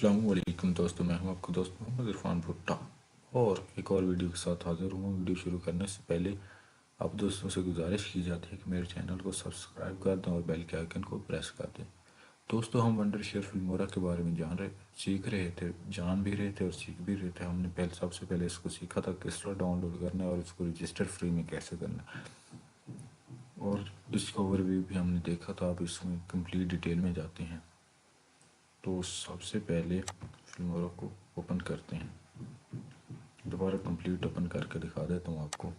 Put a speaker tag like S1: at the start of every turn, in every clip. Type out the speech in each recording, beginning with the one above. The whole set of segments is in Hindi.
S1: अस्सलाम वालेकुम दोस्तों, मैं हूं आपका दोस्त मोहम्मद इरफान भुट्टा और एक और वीडियो के साथ हाजिर हूं। वीडियो शुरू करने से पहले आप दोस्तों से गुजारिश की जाती है कि मेरे चैनल को सब्सक्राइब कर दें और बेल के आइकन को प्रेस कर दें। दोस्तों, हम वंडरशेयर फिल्मोरा के बारे में सीख रहे थे, जान भी रहे थे और सीख भी रहे थे। हमने सबसे पहले इसको सीखा था किस तरह डाउनलोड करना है और इसको रजिस्टर फ्री में कैसे करना है, और इसका ओवरव्यू भी हमने देखा था। अब इसमें कंप्लीट डिटेल में जाते हैं। तो सबसे पहले फिल्मोरा को ओपन करते हैं। दोबारा कंप्लीट ओपन करके दिखा देता हूँ आपको।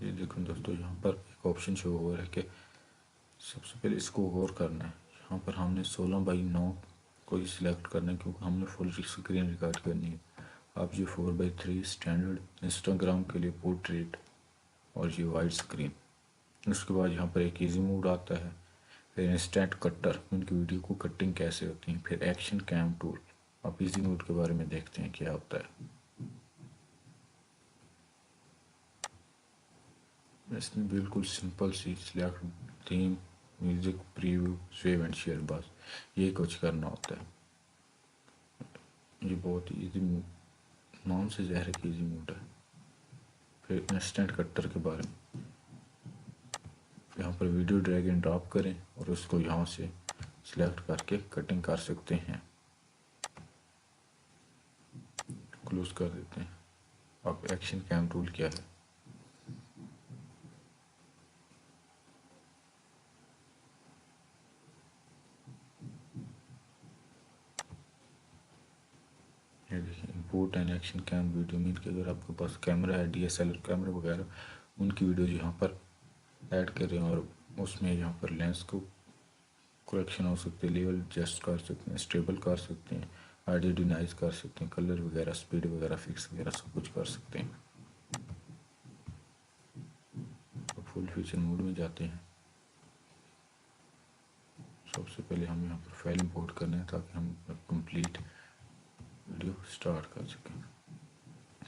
S1: ये देखो दोस्तों, यहाँ पर एक ऑप्शन शो हो रहा है कि सबसे पहले इसको गौर करना है। यहाँ पर हमने 16:9 को ही सिलेक्ट करना है क्योंकि हमने फुल स्क्रीन रिकॉर्ड करनी है। आप ये 4:3 स्टैंडर्ड इंस्टाग्राम के लिए पोर्ट्रेट और ये वाइड स्क्रीन। उसके बाद यहाँ पर एक इजी मोड आता है, फिर इंस्टेंट कटर, उनकी वीडियो को कटिंग कैसे होती है, फिर एक्शन कैम टूल। आप इजी मोड के बारे में देखते हैं क्या होता है। इसमें बिल्कुल सिंपल सी select theme, music, preview, save and share, बस ये कुछ करना होता है। ये बहुत ही इजी, नाम से ज़ाहिर है इजी मोड है। फिर इंस्टेंट कटर के बारे में, यहाँ पर वीडियो ड्रैग एंड ड्रॉप करें और उसको यहाँ से सिलेक्ट करके कटिंग कर सकते हैं। क्लोज कर देते हैं। अब एक्शन कैम टूल क्या है, ये देखिए, import and action cam video. Mean कि अगर आपके पास कैमरा है, DSLR कैमरा वगैरह, उनकी वीडियो यहाँ पर ऐड करें और उसमें यहाँ पर लेंस को करेक्शन हो सकते हैं, लेवल एडजस्ट कर सकते हैं, स्टेबल कर सकते हैं, ऑडियो डिनाइज कर सकते हैं, कलर वगैरह, स्पीड वगैरह, फिक्स वगैरह सब कुछ कर सकते हैं। तो फुल फीचर मोड में जाते हैं। सबसे पहले हम यहाँ पर फाइल इंपोर्ट करना है ताकि हम कंप्लीट वीडियो स्टार्ट कर सकें।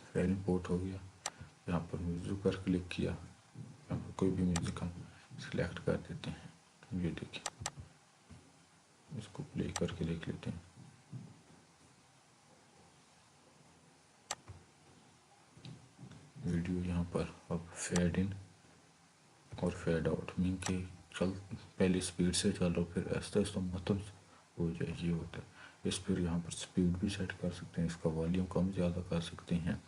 S1: फाइल इंपोर्ट हो गया। यहाँ पर म्यूजिक पर क्लिक किया, यहाँ पर कोई भी म्यूजिक हम सिलेक्ट कर देते हैं। ये देखिए, इसको प्ले करके देख लेते हैं। वीडियो यहाँ पर अब फेड इन और फेड आउट, मीन के पहले स्पीड से चलो फिर ऐसा ऐसा मतलब हो जाए, ये होता है। इस पर यहाँ पर स्पीड भी सेट कर सकते हैं, इसका वॉल्यूम कम ज़्यादा कर सकते हैं।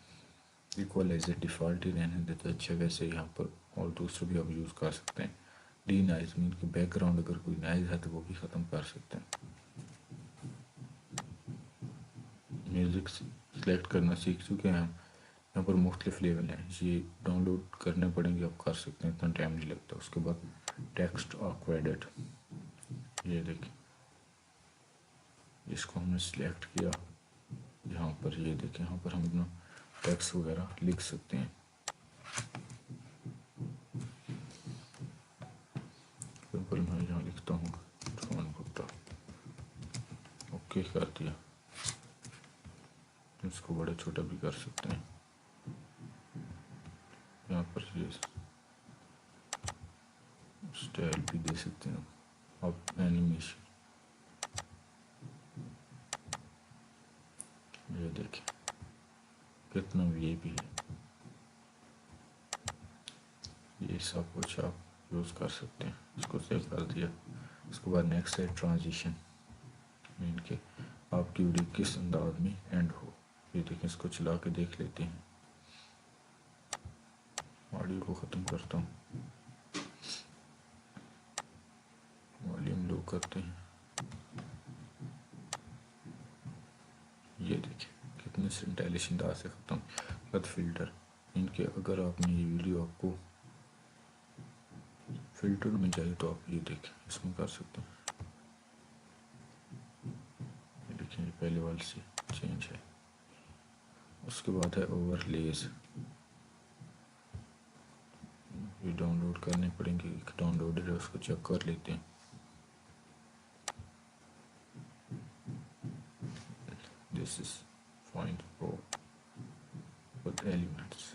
S1: इक्वलाइजर डिफ़ॉल्ट ही रहने देते अच्छे, वैसे यहाँ पर और दूसरे भी आप यूज़ कर सकते हैं। डी नाइज, मीन के बैकग्राउंड अगर कोई नाइज है तो वो भी ख़त्म कर सकते हैं। म्यूज़िक सेलेक्ट करना सीख चुके हैं हम। यहाँ पर मुख्तलिफ लेवल हैं, ये डाउनलोड करने पड़ेंगे, आप कर सकते हैं, इतना टाइम नहीं लगता। उसके बाद टेक्स्ट क्रेडिट, ये देखिए, इसको हमने सिलेक्ट किया। यहाँ पर ये देखें, यहाँ पर हम अपना टेक्स्ट वगैरह लिख सकते हैं। सिंपल मैं यहाँ लिखता हूँ इरफान भुट्टा, ओके कर दिया। इसको बड़ा छोटा भी कर सकते हैं। यहाँ पर ये स्टाइल भी दे सकते हैं आप, एनिमेशन, ये देखें कितना ये भी है। ये सब कुछ आप यूज़ कर सकते हैं। इसको सेव कर दिया। उसके बाद नेक्स्ट है ट्रांजिशन, मीन के आपकी वीडियो किस अंदाज में एंड हो। ये देखें, इसको चला के देख लेते हैं। ऑडियो को ख़त्म करता हूँ, वॉल्यूम लो करते हैं। ये देखिए कितने स्टाइलिश अंदाज से ख़त्म। बद फिल्टर, इनके अगर आपने ये वीडियो आपको फिल्टर में चाहिए तो आप ये देखें, इसमें कर सकते हैं। ये देखिए, ये पहले वाले से चेंज है। उसके बाद है ओवरलेज, ये डाउनलोड करने पड़ेंगे। एक डाउनलोड है, उसको चेक कर लेते हैं। This is find pro with elements,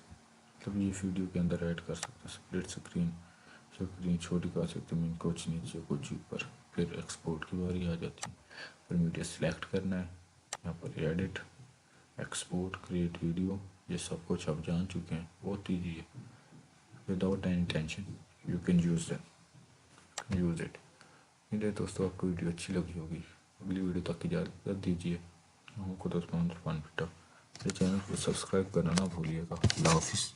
S1: मतलब अब ये वीडियो के अंदर ऐड कर सकते हैं। स्प्लिट स्क्रीन छोटी कर सकते हैं, कुछ नीचे कुछ ऊपर। फिर एक्सपोर्ट की बारी आ जाती है। फिर मीडिया सिलेक्ट करना है, यहाँ पर एडिट, एक्सपोर्ट, क्रिएट वीडियो, ये सब कुछ आप जान चुके हैं। बहुत ईजी है, without any tension you can use it. मेरे दोस्तों आपको वीडियो अच्छी लगी होगी। अगली वीडियो तक इजाज़त दीजिए। हमको दोस्तों इरफान भुट्टा, मेरे चैनल को सब्सक्राइब करना ना भूलिएगा। अल्लाह हाफिज़।